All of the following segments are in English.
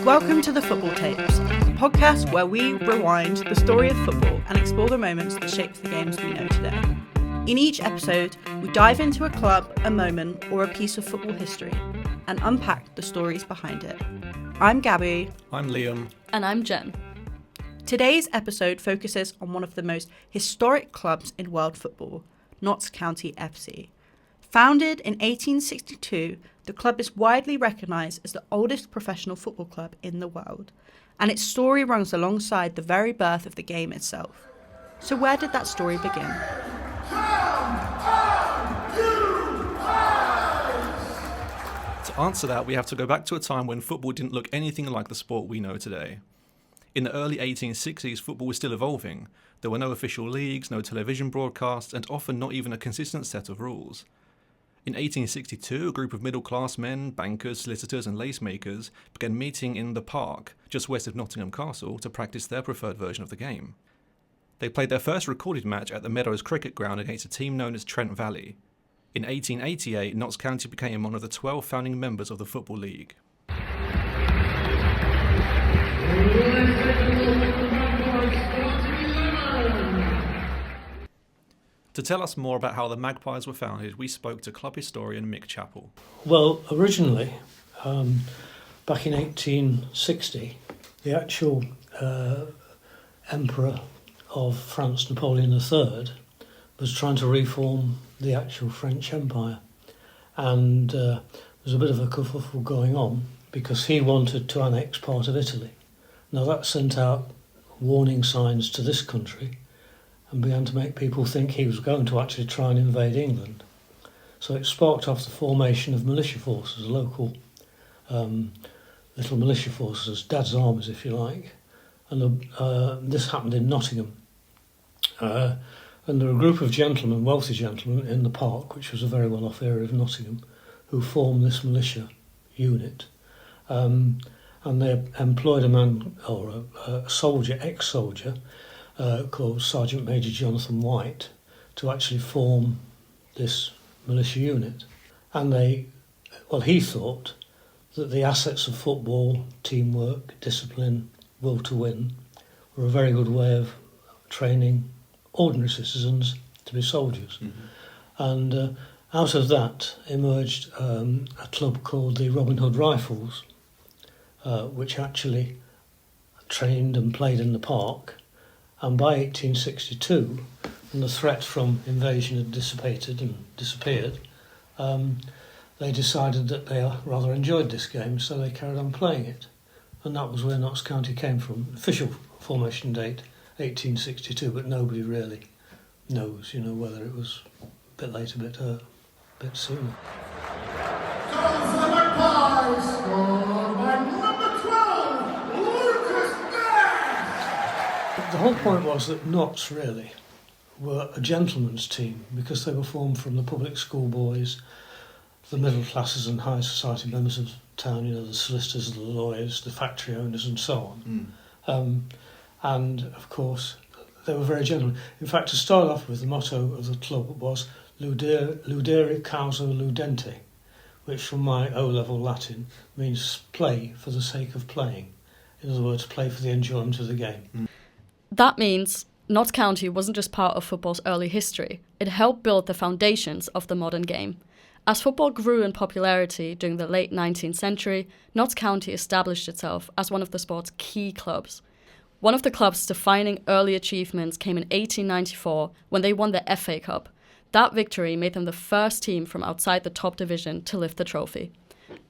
Welcome to the Football Tapes, a podcast where we rewind the story of football and explore the moments that shaped the games we know today. In each episode, we dive into a club, a moment, or a piece of football history and unpack the stories behind it. I'm Gabby. I'm Liam. And I'm Jen. Today's episode focuses on one of the most historic clubs in world football, Notts County FC. Founded in 1862, the club is widely recognised as the oldest professional football club in the world, and its story runs alongside the very birth of the game itself. So where did that story begin? To answer that, we have to go back to a time when football didn't look anything like the sport we know today. In the early 1860s, football was still evolving. There were no official leagues, no television broadcasts, and often not even a consistent set of rules. In 1862, a group of middle-class men, bankers, solicitors and lace-makers began meeting in the Park, just west of Nottingham Castle, to practice their preferred version of the game. They played their first recorded match at the Meadows Cricket Ground against a team known as Trent Valley. In 1888, Notts County became one of the 12 founding members of the Football League. To tell us more about how the Magpies were founded, we spoke to club historian Mick Chappell. Well, originally, back in 1860, the actual Emperor of France, Napoleon III, was trying to reform the actual French Empire. And there was a bit of a kerfuffle going on because he wanted to annex part of Italy. Now that sent out warning signs to this country and began to make people think he was going to actually try and invade England. So it sparked off the formation of militia forces, local little militia forces, dad's armies if you like. And this happened in Nottingham. And there were a group of gentlemen, wealthy gentlemen, in the Park, which was a very well-off area of Nottingham, who formed this militia unit. And they employed a man, or a soldier, ex-soldier, called Sergeant Major Jonathan White, to actually form this militia unit. And he thought that the assets of football, teamwork, discipline, will to win, were a very good way of training ordinary citizens to be soldiers. Mm-hmm. And out of that emerged a club called the Robin Hood Rifles, which actually trained and played in the Park. And by 1862, when the threat from invasion had dissipated and disappeared, they decided that they rather enjoyed this game, so they carried on playing it. And that was where Notts County came from. Official formation date, 1862, but nobody really knows, whether it was a bit later, a bit sooner. Goals for the Magpies, scored by number 12, Lucas Ness! The whole point was that Notts really were a gentleman's team because they were formed from the public school boys, the middle classes and high society members of town, the solicitors, the lawyers, the factory owners and so on. And of course, they were very gentlemen. In fact, to start off with, the motto of the club was Ludere causa ludente, which from my O-level Latin means play for the sake of playing. In other words, play for the enjoyment of the game. That means Notts County wasn't just part of football's early history, it helped build the foundations of the modern game. As football grew in popularity during the late 19th century, Notts County established itself as one of the sport's key clubs. One of the club's defining early achievements came in 1894 when they won the FA Cup. That victory made them the first team from outside the top division to lift the trophy.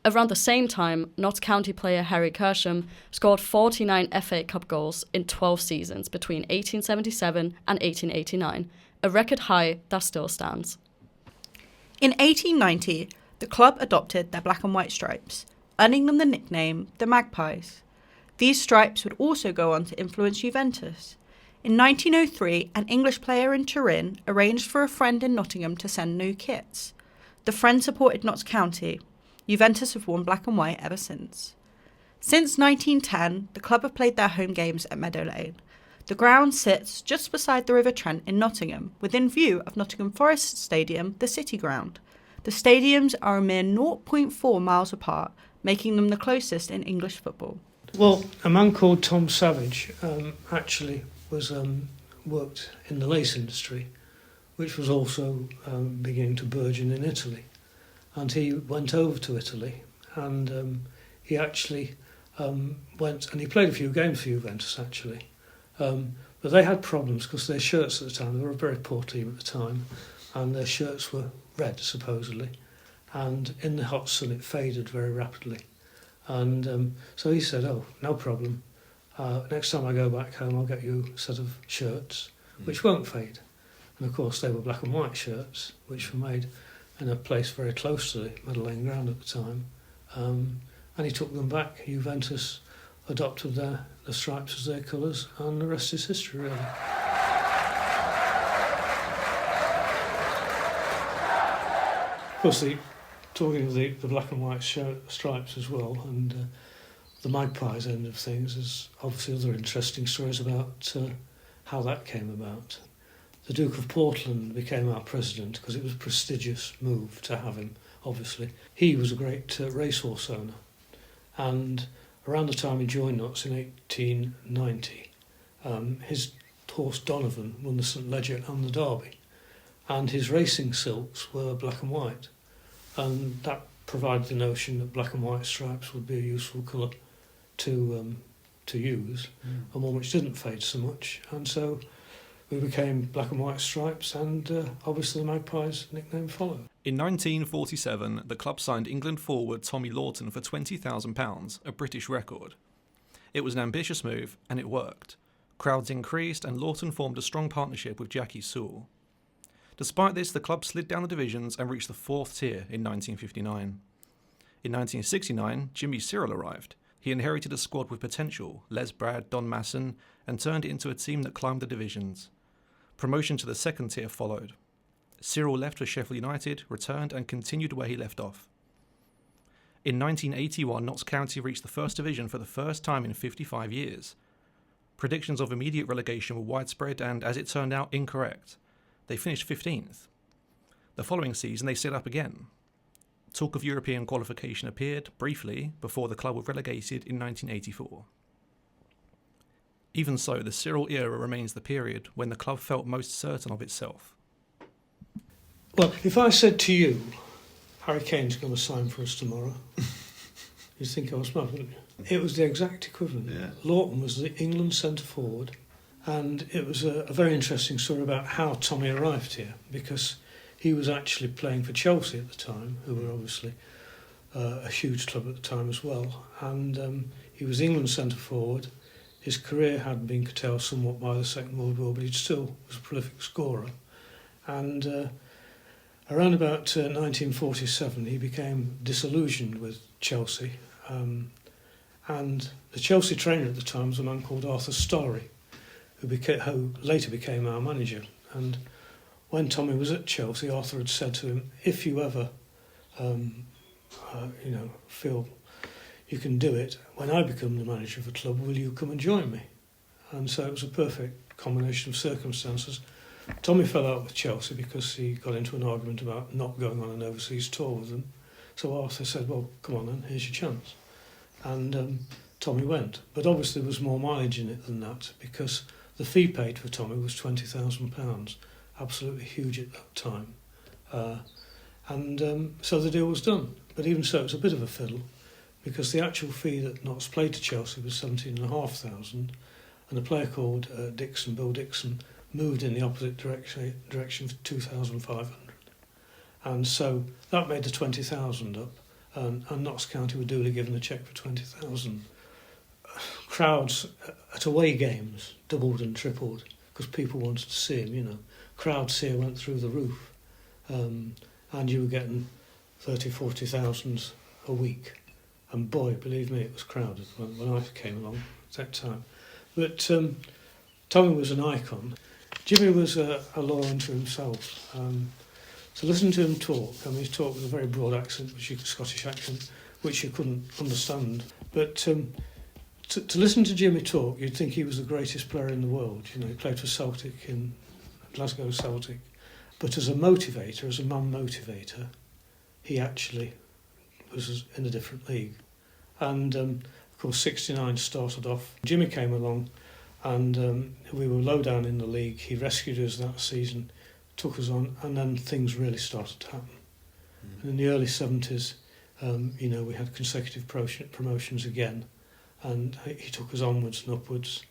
Around the same time, Notts County player Harry Kersham scored 49 FA Cup goals in 12 seasons between 1877 and 1889, a record high that still stands. In 1890, the club adopted their black and white stripes, earning them the nickname the Magpies. These stripes would also go on to influence Juventus. In 1903, an English player in Turin arranged for a friend in Nottingham to send new kits. The friend supported Notts County. Juventus have worn black and white ever since. Since 1910, the club have played their home games at Meadow Lane. The ground sits just beside the River Trent in Nottingham, within view of Nottingham Forest Stadium, the City Ground. The stadiums are a mere 0.4 miles apart, making them the closest in English football. Well, a man called Tom Savage actually was worked in the lace industry, which was also beginning to burgeon in Italy. And he went over to Italy, and he actually went, and he played a few games for Juventus actually. But they had problems because their shirts at the time, they were a very poor team at the time, and their shirts were red supposedly, and in the hot sun it faded very rapidly. And so he said, oh, no problem, next time I go back home I'll get you a set of shirts which won't fade. And of course they were black and white shirts which were made in a place very close to the Meadow Lane ground at the time, and he took them back. Juventus adopted the stripes as their colours, and the rest is history really. Of course, talking of the black and white stripes as well, and the Magpies end of things, there's obviously other interesting stories about how that came about. The Duke of Portland became our president because it was a prestigious move to have him, obviously. He was a great racehorse owner, and around the time he joined Notts in 1890, his horse Donovan won the St Leger and the Derby, and his racing silks were black and white, and that provided the notion that black and white stripes would be a useful colour to use, and one which didn't fade so much, and so we became black and white stripes, and obviously the Magpies nickname followed. In 1947, the club signed England forward Tommy Lawton for £20,000, a British record. It was an ambitious move, and it worked. Crowds increased, and Lawton formed a strong partnership with Jackie Sewell. Despite this, the club slid down the divisions and reached the 4th tier in 1959. In 1969, Jimmy Cyril arrived. He inherited a squad with potential, Les Brad, Don Masson, and turned it into a team that climbed the divisions. Promotion to the 2nd tier followed. Cyril left for Sheffield United, returned and continued where he left off. In 1981, Notts County reached the 1st Division for the first time in 55 years. Predictions of immediate relegation were widespread and, as it turned out, incorrect. They finished 15th. The following season they stayed up again. Talk of European qualification appeared, briefly, before the club was relegated in 1984. Even so, the Cyril era remains the period when the club felt most certain of itself. Well, if I said to you, Harry Kane's going to sign for us tomorrow, you'd think I was mad, wouldn't you? It was the exact equivalent. Yeah. Lawton was the England centre-forward, and it was a very interesting story about how Tommy arrived here, because he was actually playing for Chelsea at the time, who were obviously a huge club at the time as well, and he was England centre-forward. His career had been curtailed somewhat by the Second World War, but he still was a prolific scorer. And around about 1947, he became disillusioned with Chelsea. And the Chelsea trainer at the time was a man called Arthur Starry, who later became our manager. And when Tommy was at Chelsea, Arthur had said to him, if you ever feel you can do it, when I become the manager of a club, will you come and join me? And so it was a perfect combination of circumstances. Tommy fell out with Chelsea because he got into an argument about not going on an overseas tour with them. So Arthur said, well, come on then, here's your chance. And Tommy went. But obviously there was more mileage in it than that, because the fee paid for Tommy was £20,000, absolutely huge at that time. So the deal was done. But even so, it was a bit of a fiddle, because the actual fee that Notts played to Chelsea was £17,500, and a player called Bill Dixon, moved in the opposite direction for 2,500. And so that made the 20,000 up, and Notts County were duly given a cheque for 20,000. Crowds at away games doubled and tripled because people wanted to see him, you know. Crowds here went through the roof, and you were getting 30,000, 40,000 a week. And boy, believe me, it was crowded when I came along at that time. But Tommy was an icon. Jimmy was a law unto himself. To listen to him talk, I mean, he talked with a very broad accent, Scottish accent, which you couldn't understand. But to listen to Jimmy talk, you'd think he was the greatest player in the world. You know, he played for Celtic in Glasgow Celtic. But as a motivator, as a man motivator, he actually was in a different league. And of Of course, 69 started off. Jimmy came along and we were low down in the league. He rescued us that season, took us on, and then things really started to happen. And in the early 70s, we had consecutive promotions again, and he took us onwards and upwards.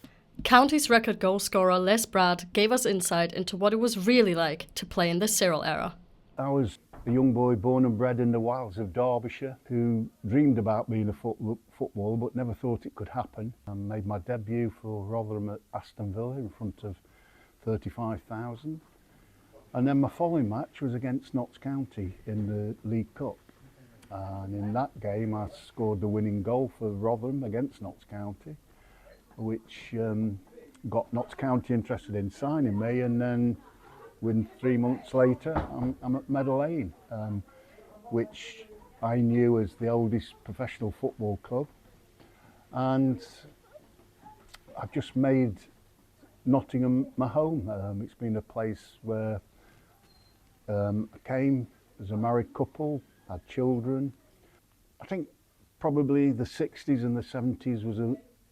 County's record goal scorer Les Brad gave us insight into what it was really like to play in the Cyril era. I was a young boy born and bred in the wilds of Derbyshire who dreamed about being a footballer but never thought it could happen. I made my debut for Rotherham at Aston Villa in front of 35,000. And then my following match was against Notts County in the League Cup. And in that game I scored the winning goal for Rotherham against Notts County, which got Notts County interested in signing me, and then within 3 months later I'm at Meadow Lane, which I knew as the oldest professional football club, and I've just made Nottingham my home. It's been a place where I came as a married couple, had children. I think probably the 60s and the 70s was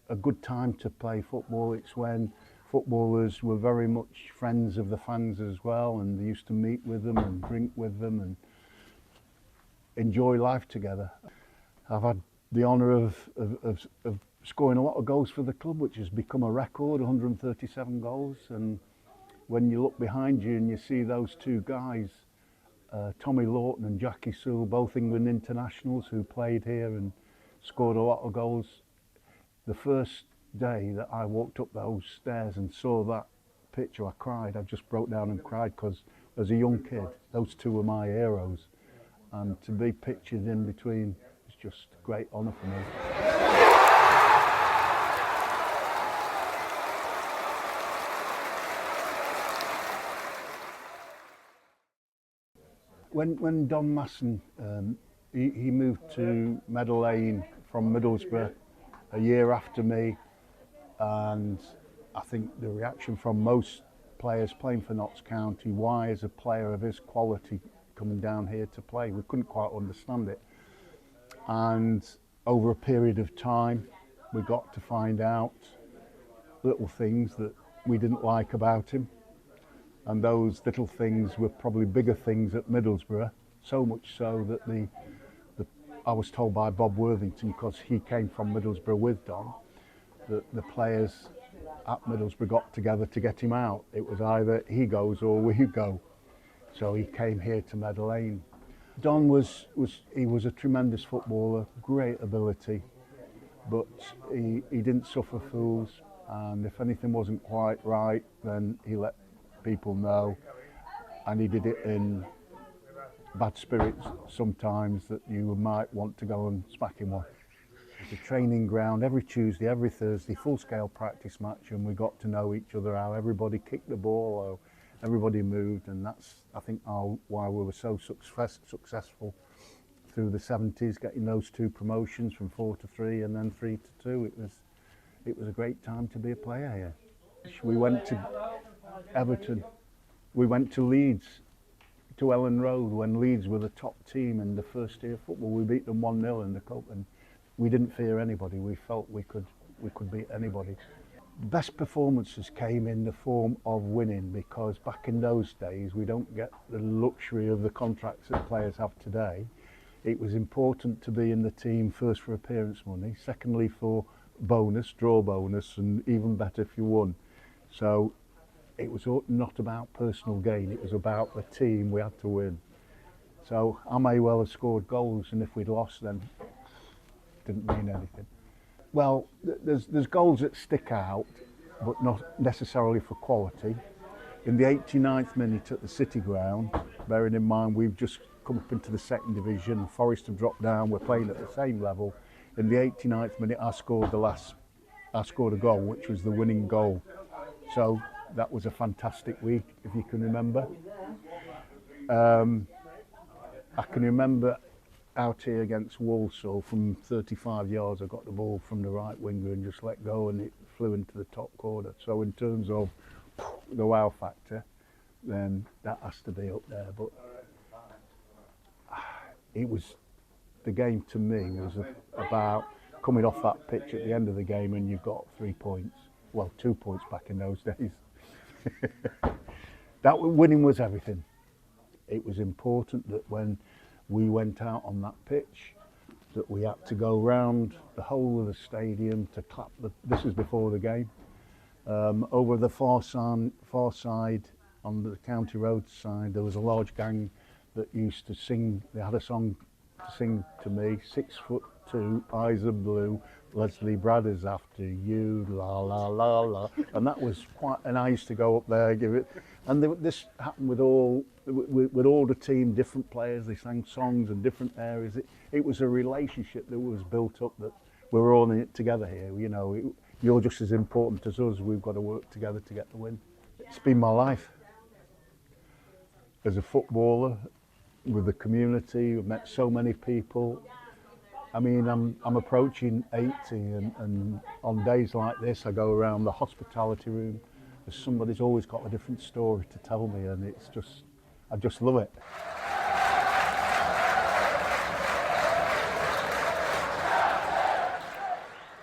a good time to play football. It's when footballers were very much friends of the fans as well, and they used to meet with them and drink with them and enjoy life together. I've had the honour of scoring a lot of goals for the club, which has become a record, 137 goals. And when you look behind you and you see those two guys, Tommy Lawton and Jackie Sewell, both England internationals who played here and scored a lot of goals. The first day that I walked up those stairs and saw that picture, I cried. I just broke down and cried, because as a young kid, those two were my heroes. And to be pictured in between is just a great honour for me. When Don Masson, he moved to Meadow Lane from Middlesbrough a year after me, and I think the reaction from most players playing for Notts County, why is a player of his quality coming down here to play? We couldn't quite understand it. And over a period of time, we got to find out little things that we didn't like about him. And those little things were probably bigger things at Middlesbrough, so much so that I was told by Bob Worthington, because he came from Middlesbrough with Don, that the players at Middlesbrough got together to get him out. It was either he goes or we go. So he came here to Meadow Lane. Don was a tremendous footballer, great ability, but he didn't suffer fools, and if anything wasn't quite right, then he let people know, and he did it in bad spirits sometimes, that you might want to go and smack him one. It's a training ground every Tuesday, every Thursday, full-scale practice match, and we got to know each other, how everybody kicked the ball, how everybody moved, and that's, I think, why we were so successful through the 70s, getting those two promotions from 4 to 3 and then 3 to 2. It was a great time to be a player here. We went to Everton, we went to Leeds, to Ellen Road, when Leeds were the top team in the first tier of football. We beat them 1-0 in the cup, and we didn't fear anybody. We felt we could beat anybody. Best performances came in the form of winning, because back in those days we don't get the luxury of the contracts that players have today. It was important to be in the team, first for appearance money, secondly for bonus, draw bonus, and even better if you won. So it was not about personal gain, it was about the team. We had to win. So I may well have scored goals, and if we'd lost, then it didn't mean anything. Well, there's goals that stick out, but not necessarily for quality. In the 89th minute at the City Ground, bearing in mind we've just come up into the second division, Forest have dropped down, we're playing at the same level. In the 89th minute I scored a goal, which was the winning goal. So that was a fantastic week, if you can remember. I can remember out here against Walsall, from 35 yards I got the ball from the right winger and just let go, and it flew into the top corner. So in terms of the wow factor, then that has to be up there. But the game to me was about coming off that pitch at the end of the game and you've got 3 points, well, 2 points back in those days. That winning was everything. It was important that when we went out on that pitch, that we had to go round the whole of the stadium to clap. This was before the game. Over the far side, on the County Road side, there was a large gang that used to sing. They had a song to sing to me, 6'2", eyes are blue, Leslie Bradders after you, la la la la, and that was quite. And I used to go up there, give it, and this happened with all the team, different players. They sang songs in different areas. It was a relationship that was built up, that we were all in it together here. You know, you're just as important as us. We've got to work together to get the win. It's been my life as a footballer, with the community. I've met so many people. I mean, I'm approaching 80, and on days like this, I go around the hospitality room. Somebody's always got a different story to tell me, and it's just, I just love it.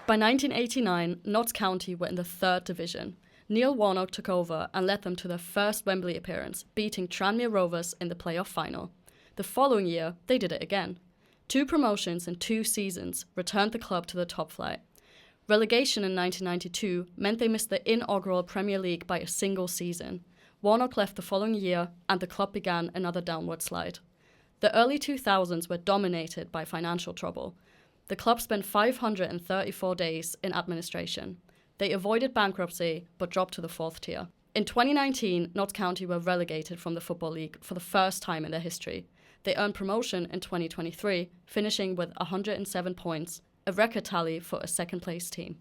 By 1989, Notts County were in the 3rd division. Neil Warnock took over and led them to their first Wembley appearance, beating Tranmere Rovers in the playoff final. The following year, they did it again. 2 promotions in 2 seasons returned the club to the top flight. Relegation in 1992 meant they missed the inaugural Premier League by a single season. Warnock left the following year, and the club began another downward slide. The early 2000s were dominated by financial trouble. The club spent 534 days in administration. They avoided bankruptcy, but dropped to the 4th tier. In 2019, Notts County were relegated from the Football League for the first time in their history. They earned promotion in 2023, finishing with 107 points, a record tally for a second-place team.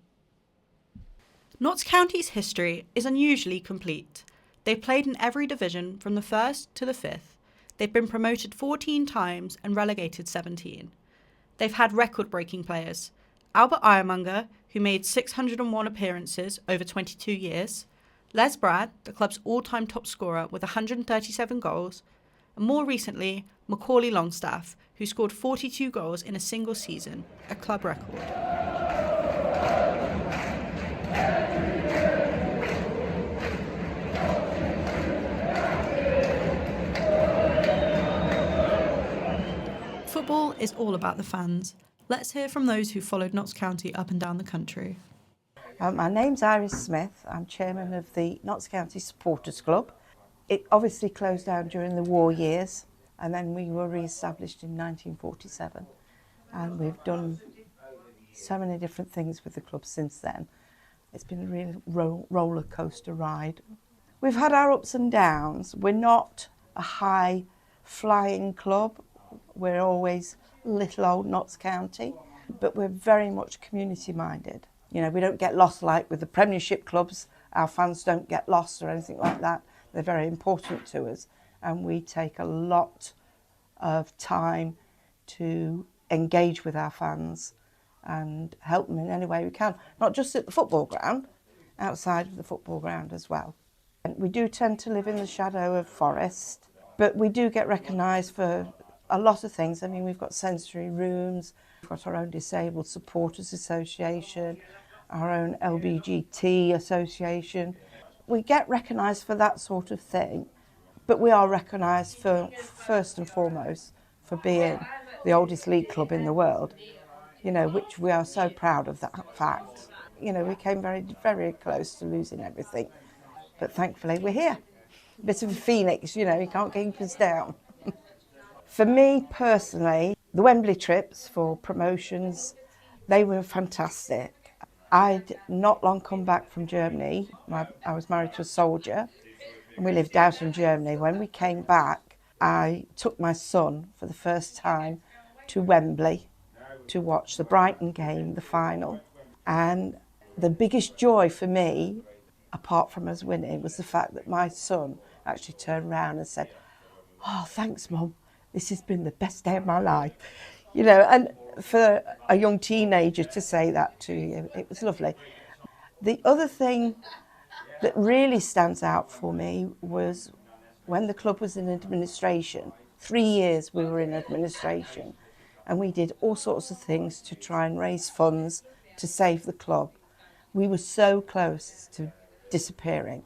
Notts County's history is unusually complete. They've played in every division from the 1st to the 5th. They've been promoted 14 times and relegated 17. They've had record-breaking players. Albert Ironmonger, who made 601 appearances over 22 years, Les Brad, the club's all-time top scorer with 137 goals, and more recently, Macaulay Longstaff, who scored 42 goals in a single season, a club record. Football is all about the fans. Let's hear from those who followed Notts County up and down the country. My name's Iris Smith. I'm chairman of the Notts County Supporters Club. It obviously closed down during the war years, and then we were re-established in 1947. And we've done so many different things with the club since then. It's been a real roller coaster ride. We've had our ups and downs. We're not a high flying club. We're always little old Notts County, but we're very much community minded. You know, we don't get lost like with the Premiership clubs. Our fans don't get lost or anything like that. They're very important to us, and we take a lot of time to engage with our fans and help them in any way we can, not just at the football ground, outside of the football ground as well. And we do tend to live in the shadow of Forest, but we do get recognised for a lot of things. I mean, we've got sensory rooms, we've got our own Disabled Supporters Association, our own LBGT Association. We get recognised for that sort of thing, but we are recognised for, first and foremost, for being the oldest league club in the world, you know, which we are so proud of that fact. You know, we came very, very close to losing everything, but thankfully we're here. Bit of a phoenix, you know, you can't keep us down. For me personally, the Wembley trips for promotions, they were fantastic. I'd not long come back from Germany. I was married to a soldier and we lived out in Germany. When we came back, I took my son for the first time to Wembley to watch the Brighton game, the final. And the biggest joy for me, apart from us winning, was the fact that my son actually turned around and said, "Oh, thanks, Mum. This has been the best day of my life." You know, and for a young teenager to say that to you, it was lovely. The other thing that really stands out for me was when the club was in administration. 3 years we were in administration. and we did all sorts of things to try and raise funds to save the club. We were so close to disappearing,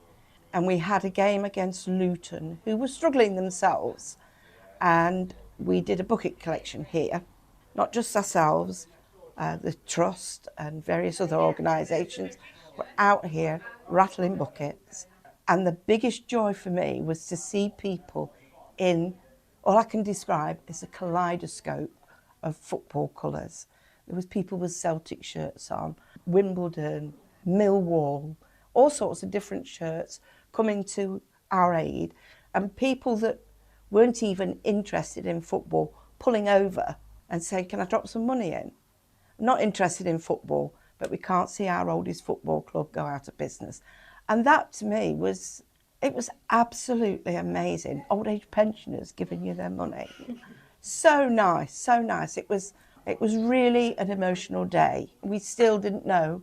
and we had a game against Luton, who were struggling themselves, and we did a bucket collection here, not just ourselves, the Trust and various other organisations were out here rattling buckets. And the biggest joy for me was to see people in, all I can describe is a kaleidoscope of football colours. There was people with Celtic shirts on, Wimbledon, Millwall, all sorts of different shirts coming to our aid, and people that weren't even interested in football pulling over and saying, can I drop some money in? I'm not interested in football, but we can't see our oldest football club go out of business. And that to me was absolutely amazing. Old age pensioners giving you their money. So nice, so nice. It was really an emotional day. We still didn't know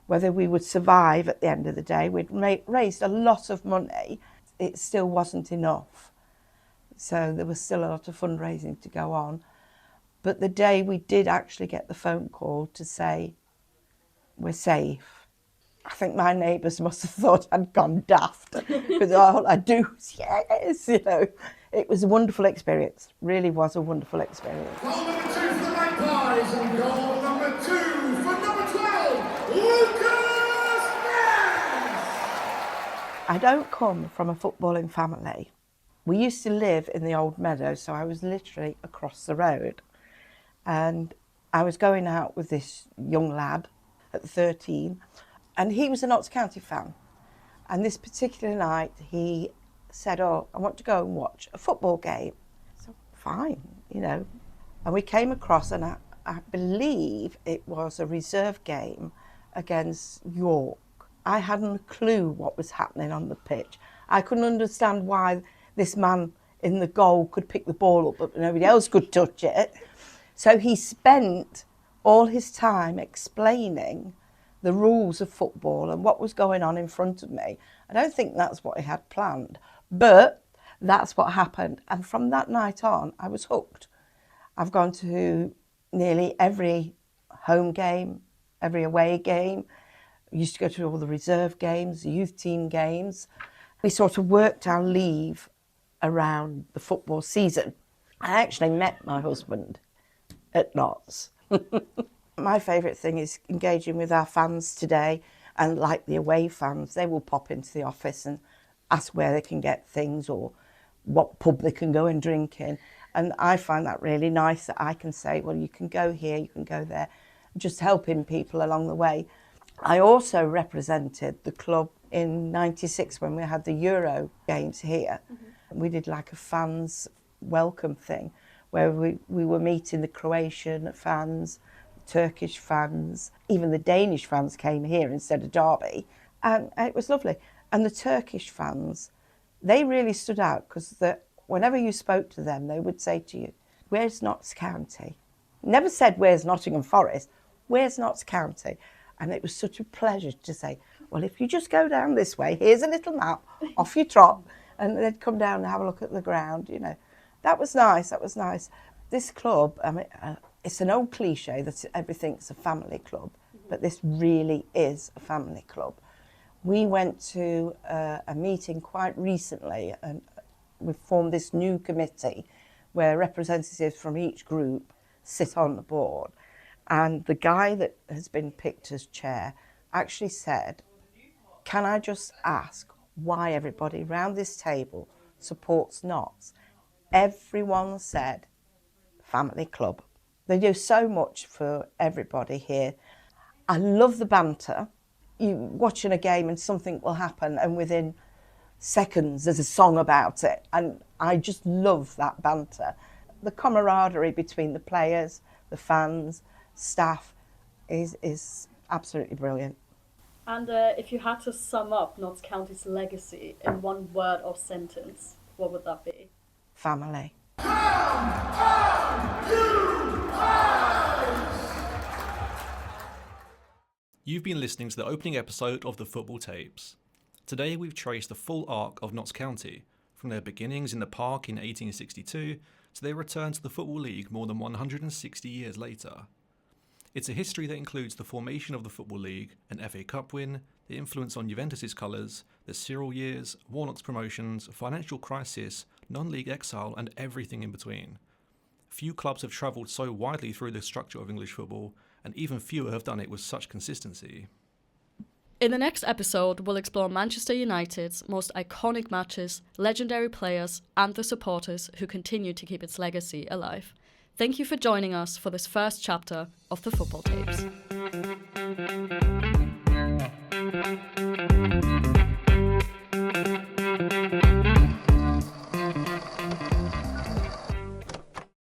whether we would survive at the end of the day. We'd raised a lot of money. It still wasn't enough. So there was still a lot of fundraising to go on. But the day we did actually get the phone call to say, we're safe, I think my neighbours must have thought I'd gone daft, because all I do is yes, you know. It was a wonderful experience, really was a wonderful experience. Goal number 2 for the Magpies, and goal number 2 for number 12, Lucas Ness! I don't come from a footballing family. We used to live in the Old Meadow, so I was literally across the road. And I was going out with this young lad at 13, and he was a Notts County fan. And this particular night, he said, oh, I want to go and watch a football game. So, fine, you know. And we came across, and I believe it was a reserve game against York. I hadn't a clue what was happening on the pitch. I couldn't understand why this man in the goal could pick the ball up, but nobody else could touch it. So he spent all his time explaining the rules of football and what was going on in front of me. I don't think that's what he had planned, but that's what happened. And from that night on, I was hooked. I've gone to nearly every home game, every away game. I used to go to all the reserve games, the youth team games. We sort of worked our leave around the football season. I actually met my husband at Notts. My favourite thing is engaging with our fans today, and like the away fans, they will pop into the office and ask where they can get things or what pub they can go and drink in. And I find that really nice that I can say, well, you can go here, you can go there, just helping people along the way. I also represented the club in '96 when we had the Euro games here. Mm-hmm. We did like a fans welcome thing where we were meeting the Croatian fans, Turkish fans, even the Danish fans came here instead of Derby, and it was lovely. And the Turkish fans, they really stood out because whenever you spoke to them, they would say to you, where's Notts County? Never said, where's Nottingham Forest? Where's Notts County? And it was such a pleasure to say, well, if you just go down this way, here's a little map, off you trot, and they'd come down and have a look at the ground, you know. That was nice, that was nice. This club, I mean, it's an old cliche that everything's a family club, but this really is a family club. We went to a meeting quite recently, and we formed this new committee where representatives from each group sit on the board. And the guy that has been picked as chair actually said, can I just ask why everybody around this table supports Notts? Everyone said family club. They do so much for everybody here. I love the banter. You watching a game and something will happen and within seconds there's a song about it, and I just love that banter. The camaraderie between the players, the fans, staff is absolutely brilliant. And if you had to sum up Notts County's legacy in one word or sentence, what would that be? Family. You've been listening to the opening episode of the Football Tapes. Today we've traced the full arc of Notts County, from their beginnings in the park in 1862 so they return to the Football League more than 160 years later. It's a history that includes the formation of the Football League, an FA Cup win, the influence on Juventus's colours, the Cyril years, Warnock's promotions, financial crisis, non-league exile, and everything in between. Few clubs have travelled so widely through the structure of English football, and even fewer have done it with such consistency. In the next episode, we'll explore Manchester United's most iconic matches, legendary players, and the supporters who continue to keep its legacy alive. Thank you for joining us for this first chapter of the Football Tapes.